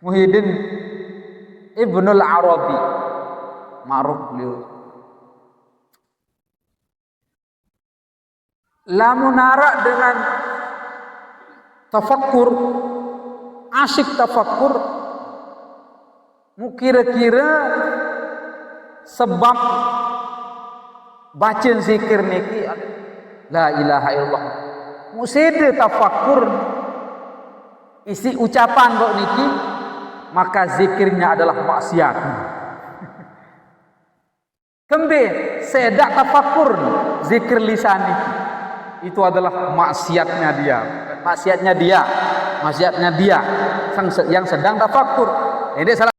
Muhyiddin Ibnul Arabi, ma'ruf beliau. Lamun arak dengan tafakkur, asyik tafakkur, kira-kira sebab baca zikir niki la ilaha illallah. Musida tafakkur isi ucapan kok niki, maka zikirnya adalah maksiat. Kembe sedak tafakkur zikir lisan niki, itu adalah maksiatnya dia yang sedang tafakkur. Ini salah.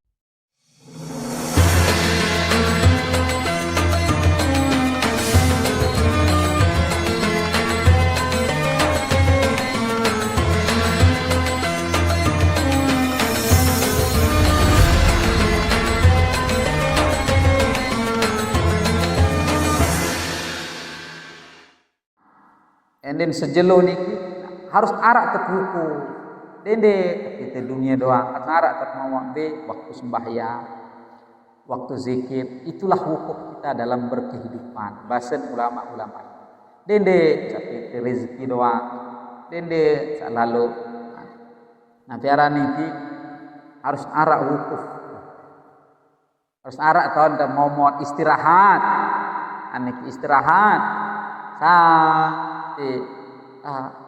Enden sejelo niki harus arak terkuku. Dende kita dunia doang, arak termawang be waktu sembahyang, waktu zikir, itulah hukum kita dalam berkehidupan. Bahasan ulama-ulama. Dende tapi rezeki doang. Dende selalu. Nah, piara niki harus arak wukuf. Harus arak tahun dan mau istirahat. Anik istirahat.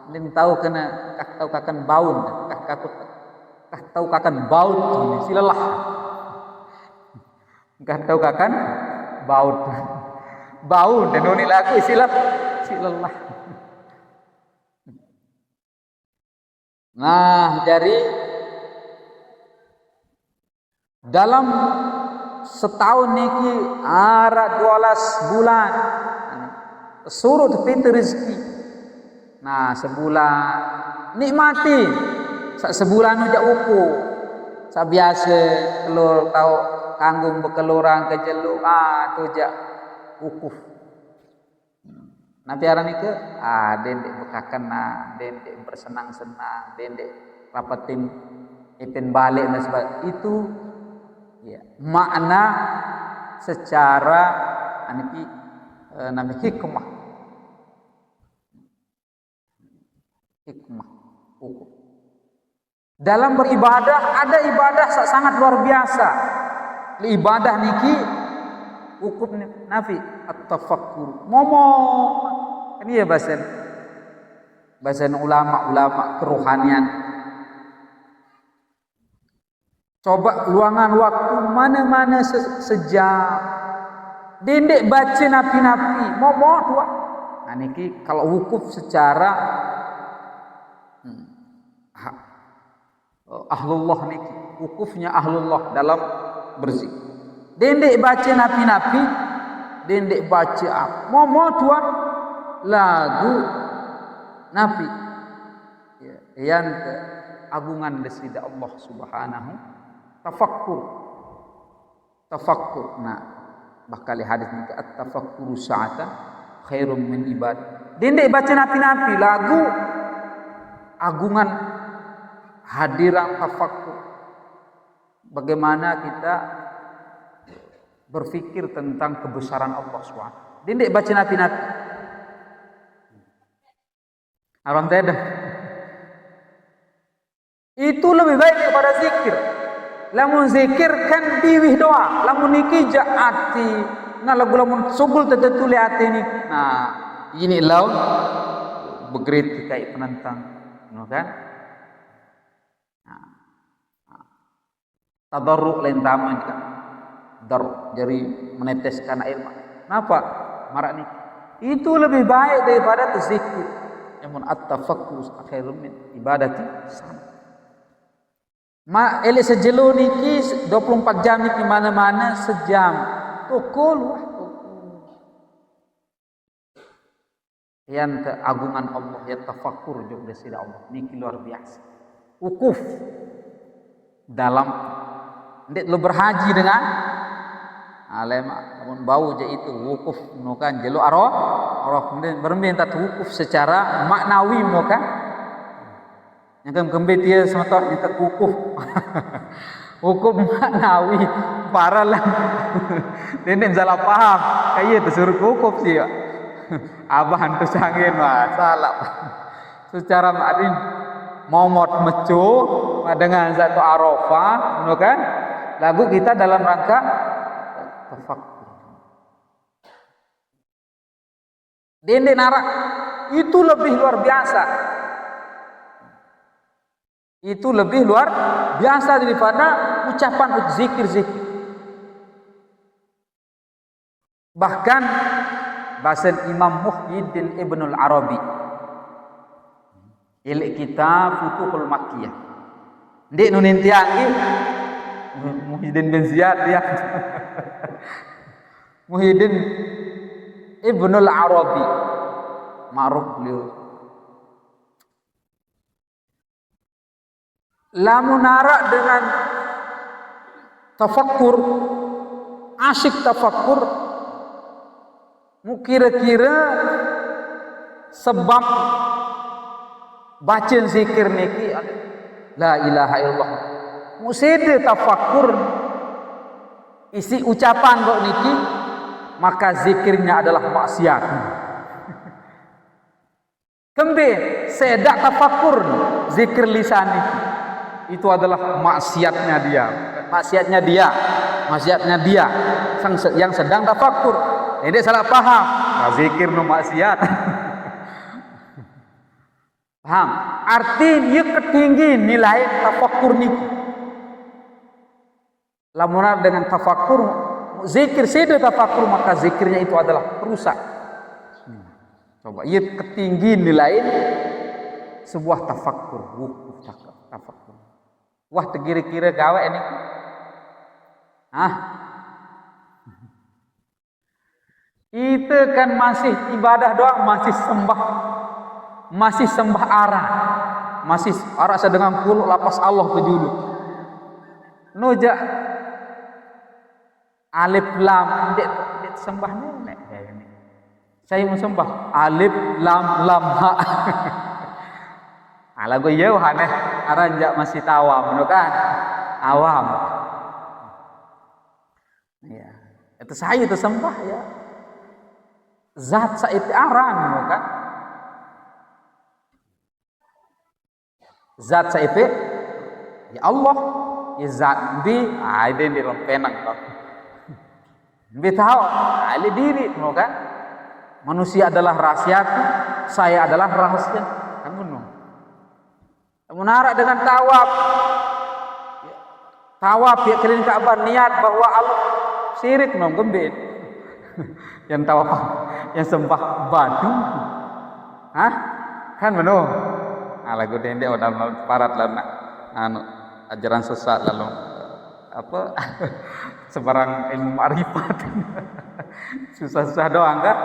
Nin tahu kena kah tahu kakan baun kah tahu kakan baut ini silalah kah tahu kakan baut dan ini laku silalah. Nah, dari dalam setahun niki ara 12 bulan surut pintu rezeki. Nah, sebulan nikmati. Sebulan ujak uku. Biasa telur tahu kanggung bekeluran kejeluk tujak ukuf. Nanti arah nike dendek bekakan dendek bersenang-senang, dendek rapatin ipin balik dan sebagainya. Itu ya, makna secara namanya hikmah hukum. Dalam beribadah ada ibadah sangat luar biasa. Ibadah niki hukum nafi at-tafakkur. Ini ya bahasan ulama kerohanian. Coba luangan waktu mana-mana sejam. Dendek baca napi-napi. Dua. Nah niki kalau wukuf secara ahlullah niki, wukufnya ahlullah dalam berzikir. Dendek baca napi-napi, dendek baca dua lagu napi. Ya, yang keagungan desida Allah Subhanahu tafakkur. Nah, bakal hadis ni at-tafakkuru sa'atan khairum min ibadah. Dendek baca napi-napi lagu agungan hadiran tafakkur. Bagaimana kita berfikir tentang kebesaran Allah SWT. Dendek baca napi-napi. Alam tidak. Itu lebih baik daripada zikir. Lamun zikir kan diwih doa. Lamun niki jaati. Nah lagu-lamun subul tertulis hati ini. Nah ini laun begerit kayak penentang. Kan? Tadarruk lain taman kan. Jadi meneteskan air mata. Kenapa? Marak ni. Itu lebih baik daripada zikir. Namun at-tafakkur khairun min ibadati sana. Ele sejelo niki 24 jam niki mana-mana sejam. Tukul. Yang keagungan Allah ya tafakkur juga desida Allah niki luar biasa. Wukuf dalam ndek lo berhaji dengan alema namun bau je itu wukuf nukan jelo arah kemudian berminta wukuf secara maknawi mukan Yang kembali dia semetot yang kekukuh. Hukum maknawi parah lah. Nenek salah paham. Kayak disuruh kukuh sih ya. Abah hantu sangin salah. Secara makna momot mecu dengan satu arafah, kan? Lagu kita dalam rangka tafakkur. Dende narak itu lebih luar biasa. Itu lebih luar biasa daripada ucapan zikir-zikir. Bahkan bahasa Imam Muhyiddin Ibnul Arabi ilik kita Futuhul Makkiyah. Ndik nunin tiang Muhyiddin bin Ziyad ya. Muhyiddin Ibnul Arabi ma'ruf beliau. Lamun narak dengan tafakkur, asyik tafakkur, kira-kira sebab baca zikir niki la ilaha illallah. Muside tafakkur isi ucapan kok niki, maka zikirnya adalah maksiat. Kembe sedak tafakkur zikir lisan niki. Itu adalah maksiatnya dia, maksiatnya dia yang sedang tafakkur. Ini salah paham. Nah, zikir no maksiat. Paham? Artinya ketinggi nilai tafakkur niki. Lamun dengan tafakkur, zikir sede tafakkur, maka zikirnya itu adalah perusak. Coba, ia ketinggi nilai sebuah tafakkur, tafakkur. Wah, tegiri-kira gawe ini. Kita kan masih ibadah doang, masih sembah arah, masih arah sedang puluh lapas Allah kejulu. Noja alif lam dek sembah nenek ini. Saya mau sembah alif lam ha. Lagu jauh aneh, aranjak masih tawam, kan? Awam. Ya, itu saya itu sembah ya. Zat saiti aran, kan? Zat saiti ya Allah, ya zat bi, ada di rempenang kan. Bi tahu, ada diri, kan? Manusia adalah rahasia, saya adalah rahasia, kan benar. Menarak dengan tawaf ya keliling Ka'bah, niat bahwa Allah syirik gembet. Yang tawaf yang sembah batu. Kan benar. Lagu dendek dalam parat lah ajaran sesat lalu sebarang ilmu ma'rifat. Susah-susah doang kan.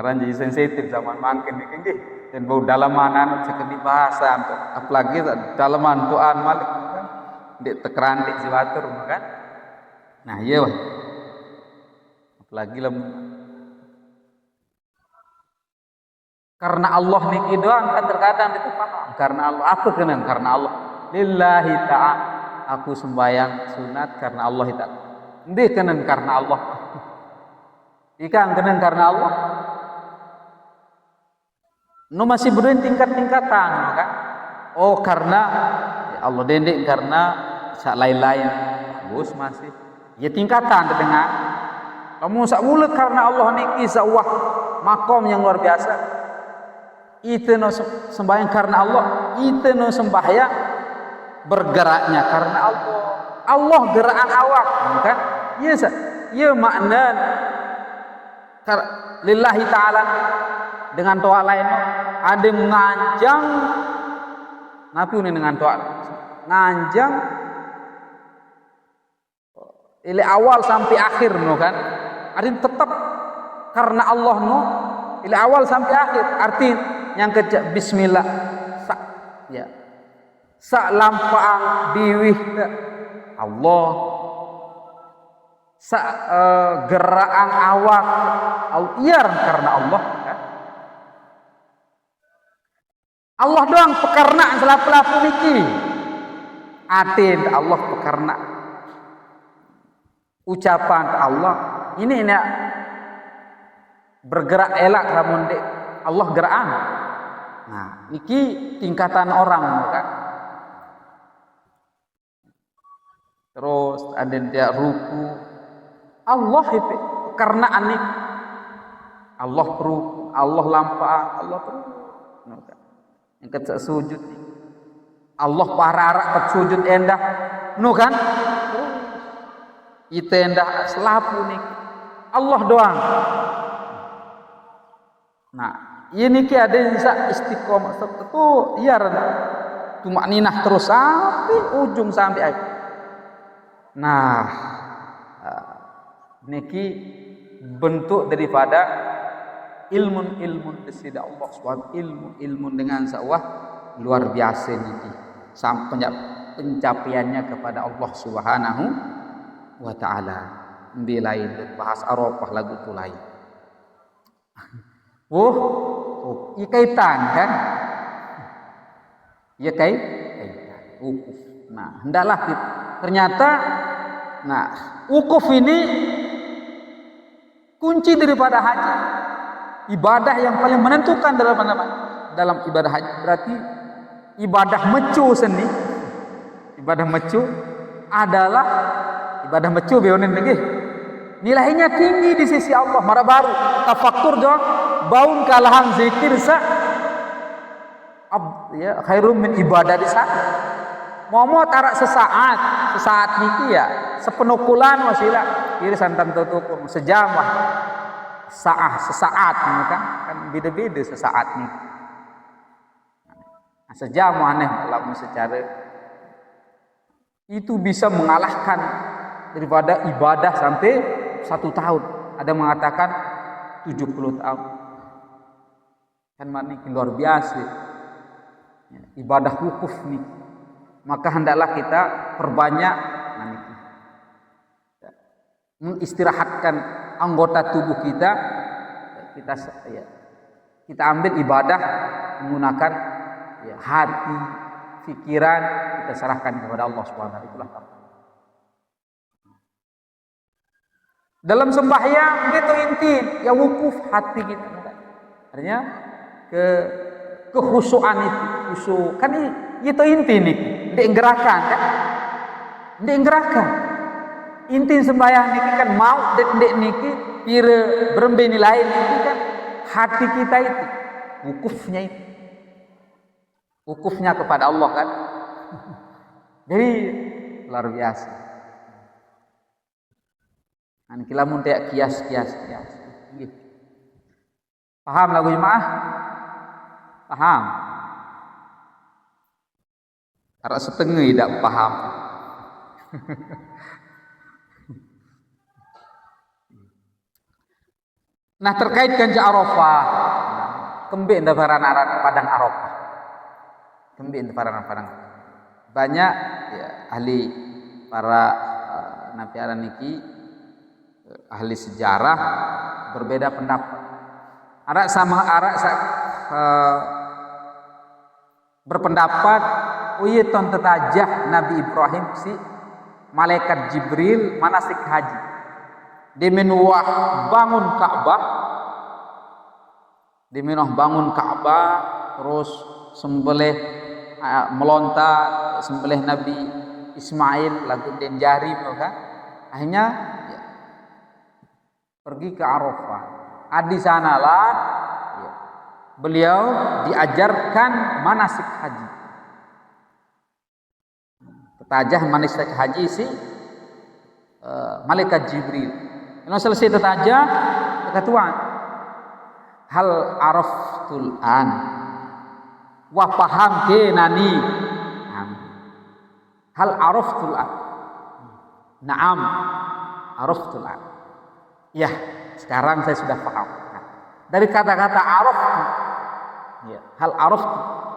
Aran jadi sensitif zaman makin niki. Dan bau dalaman sekali bahasa apalagi dalaman tuan malik kan di tekerantik siwatur kan. Nah iya wah. Apalagi karena Allah niki doang kan terkadang itu paham karena Allah, aku kenang karena Allah lillahi ta'ala, aku sembahyang sunat karena Allah ta'ala. Ndi kenang karena Allah. Ikan kenang karena Allah. No masih berdua tingkat-tingkatan kan? Oh karena ya Allah dendek karena sak lain-lain bagus masih ya tingkatan terdengar. Kamu sak mulut karena Allah niki sawah makom yang luar biasa. Itu no sembahyang karena Allah, itu no sembahyang bergeraknya karena Allah. Allah gerakan awak kan? Iya iya makna lillahi ta'ala dengan toa lain ada nganjang napi ini dengan toa nganjang ili awal sampai akhir no kan artinya tetap karena Allah no ili awal sampai akhir artinya yang kecak bismillah sa lampang diwih Allah sa gerakan awak iar karena Allah kan? Allah doang pekarna selaku niki. Atin Allah pekarna. Ucapan Allah ini nak bergerak elak lamun dek Allah geraan. Nah, niki tingkatan orang kan. Terus ada dia ruku. Allah itu karena anik. Allah ruku, Allah lampah, Allah terus. Yang kata sujud. Allah pararak kat sujud endah. Nu kan? Itu endah selapu nih. Allah doang. Nah, ini ki ada yang istiqomah itu iya cuma ninah terus sampai ujung sampai akhir. Nah, niki bentuk daripada ilmu desida Allah SWT, ilmu dengan sawah luar biasa niki sampai pencapaiannya kepada Allah Subhanahu wa taala. Di lain bahas Arafah lagu tu lain. Iya kaitan kan? Iya kaitan. Wukuf. Nah, hendaklah ternyata, nah, wukuf ini kunci daripada haji. Ibadah yang paling menentukan dalam ibadah haji. Berarti ibadah mecu seni. Ibadah mecu adalah ibadah mecu beonen lagi. Nilainya tinggi di sisi Allah. Mara baru tafakkur doang. Baun kalahan zikir ya khairum min ibadah di saat. Mau tarak sesaat niki ya sepenukulan wasilah kiri santan tutup sejam sesaat kan beda-beda sesaat nih. Nah, sejam aneh lamun secara itu bisa mengalahkan daripada ibadah sampai 1 tahun. Ada mengatakan 70 tahun. Kan ini luar biasa. Ibadah wukuf nih. Maka hendaklah kita perbanyak mengistirahatkan anggota tubuh kita. Kita ambil ibadah menggunakan hati, pikiran, kita serahkan kepada Allah SWT. Itulah dalam sembahyang itu inti ya wukuf hati kita. Artinya kehusuan itu, khusyuk kan itu inti nih. Ndek gerakan kan? Ndek gerakan. Inti sembahyang niki kan mau ndek niki pire berembe nilai niki kan hati kita itu wukufnya itu. Wukufnya kepada Allah kan. Jadi luar biasa. An kila mun teh kias. Paham lagu jemaah? Paham? Karena setengah tidak paham. Nah terkait ganja Arafah, kembali dafaran padang Arafah. Kembali dafaran padang. Banyak ya, ahli para nabi niki ahli sejarah berbeda pendapat. Berpendapat uyeton tetajah Nabi Ibrahim si malaikat Jibril manasik haji. Dimenuah bangun Ka'bah, terus sembelih melontar sembelih Nabi Ismail lagu den jari kan. Akhirnya ya, pergi ke Arafah. Di sanalah ya, beliau diajarkan manasik haji. Tetajah manasik haji si malaikat Jibril. Kalau selesai tetajah, kata Tuhan, hal araftul an, wa paham ke nani, hal araftul an, naam araftul an. Ya, sekarang saya sudah paham. Dari kata-kata araf, ya, hal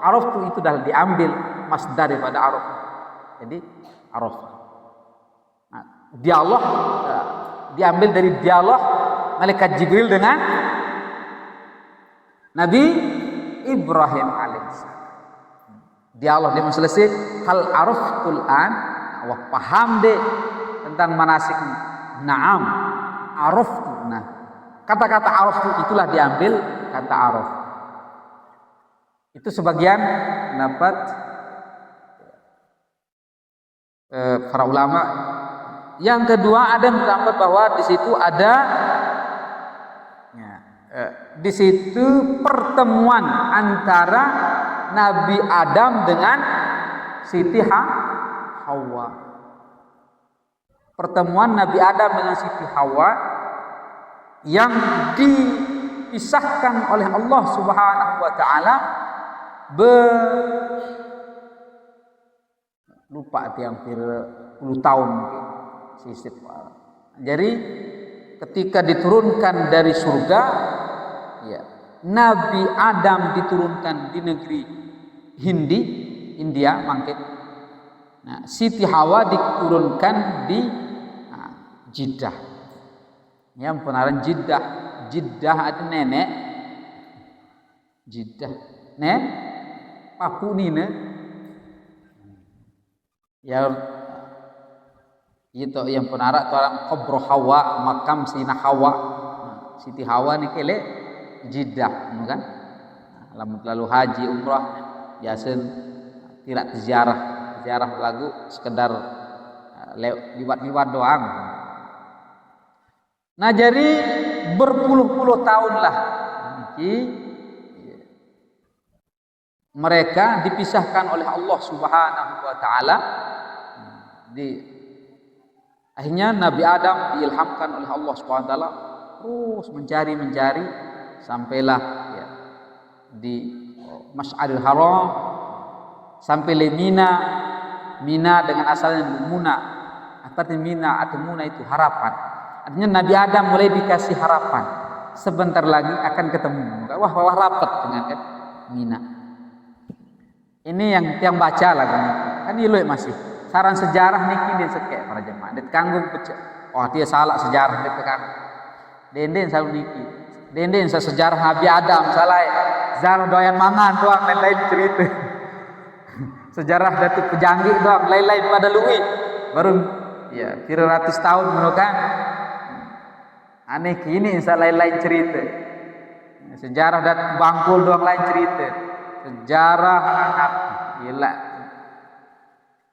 araf itu dah diambil masdar daripada araf. Jadi araf. Nah, dialog diambil dari dialog malaikat Jibril dengan Nabi Ibrahim alaihissalam. Dialog dia selesai, hal araftul an, wah paham deh tentang manasik. Naam, araftu. Nah, kata-kata araftu itulah diambil kata araf. Itu sebagian pendapat para ulama. Yang kedua ada yang berpendapat bahwa di situ ada di situ pertemuan antara Nabi Adam dengan Siti Hawa. Pertemuan Nabi Adam dengan Siti Hawa yang dipisahkan oleh Allah Subhanahu wa taala lupa tiang puluh tahun sisip. Jadi ketika diturunkan dari surga, ya, Nabi Adam diturunkan di negeri India mangke. Nah, Siti Hawa diturunkan di Jeddah. Yang penaran Jeddah ada nenek. Jeddah. Nek papu nina. Ya itu yang penara orang kubro Hawa, makam Sina Hawa. Siti Hawa ni kele Jeddah, kan? Lalu haji umrah biasa tidak ziarah lagu sekedar liwat-liwat doang. Nah jadi berpuluh-puluh tahun lah mereka dipisahkan oleh Allah Subhanahu wa taala. Akhirnya Nabi Adam diilhamkan oleh Allah Subhanahu wa taala terus mencari sampailah ya, di Mas'aril Haram, sampai le Mina dengan asalnya Muna. Artinya Mina atau Muna itu harapan. Artinya Nabi Adam mulai dikasih harapan. Sebentar lagi akan ketemu. Wah rapat dengan kan Mina. Ini yang baca lagu ini. Kan ilu masih. Saran sejarah niki dia sekek para jemaah. Dia kanggung pecah. Oh dia salah sejarah dia pekan. Denden selalu niki. Denden sejarah Nabi Adam salah. Zarah doyan mangan doang lain-lain cerita. Sejarah Datuk Pejanggi doang lain-lain pada luwi. Baru ya 300 tahun menukan. Aneh kini insya lain-lain cerita. Sejarah Datuk Bangkul doang lain cerita. Sejarah anak gila.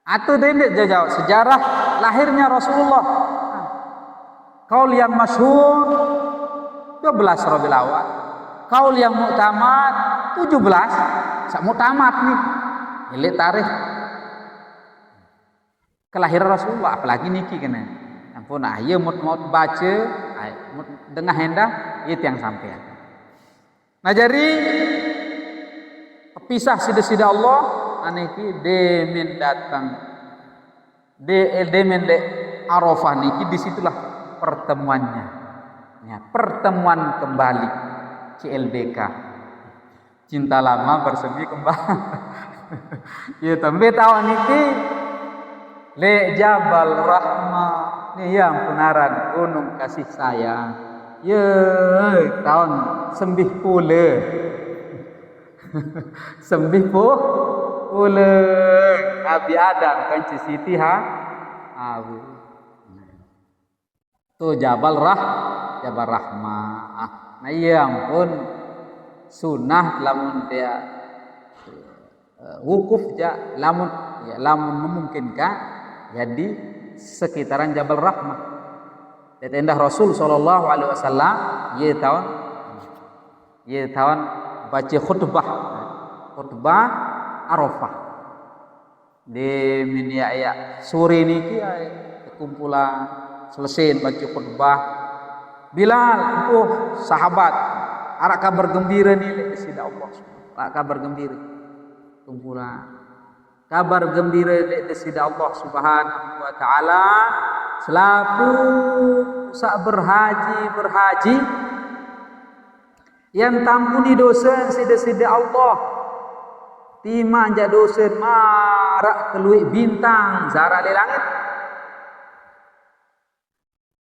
Atau dia jawab sejarah lahirnya Rasulullah. Kaul yang masyhur 12 Rabiul Awal. Kaul yang muktamad 17. Sak muktamad nih. Ini tarikh kelahiran Rasulullah, apalagi niki kena. Ampun ayo mau baca, dengar hendak itu yang sampai. Nah jadi pisah sida-sida Allah aniki demen datang demen de Arafah niki disitulah pertemuannya ya, pertemuan kembali CLBK cinta lama bersemi kembali. Ya tambe tahu niki le Jabal Rahmah ni yang penaran gunung kasih sayang ye tahun 90 Nabi Adam kan Siti Hawa. Tu Jabal Rahmah. Nah iya ampun sunnah lamun dia wukuf ja lamun memungkinkan jadi sekitaran Jabal Rahmah. Tenda Rasul sallallahu alaihi wasallam ye tahun baca khutbah Arafah di minia sore niki kumpulan selesai baca khutbah Bilal sahabat arak kabar gembira nih sida Allah kabar gembira kumpulan kabar gembira sida Allah Subhanahu wa taala selaku sak berhaji yang tampuni dosa sida-sida Allah timanja dosa marak keluih bintang zara di langit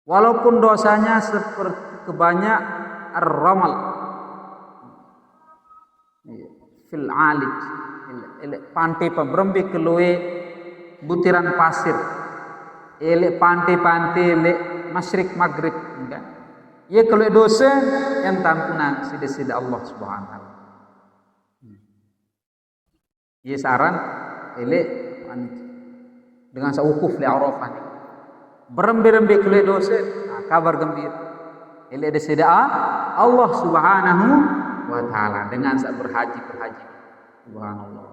walaupun dosanya seperti kebanyak ar-ramal fil alij pantai pemberembe kelue butiran pasir, pantai-pantai le masyrik maghrib, kan? Ye kelue dosa yang tampuna sida-sida Allah Subhanahu wa taala. Ye saran dengan saukuf li Arafah. Berembe-rembe kelue dosa, kabar gembira. Ele sida Allah Subhanahu wa taala dengan berhaji. Subhanallah.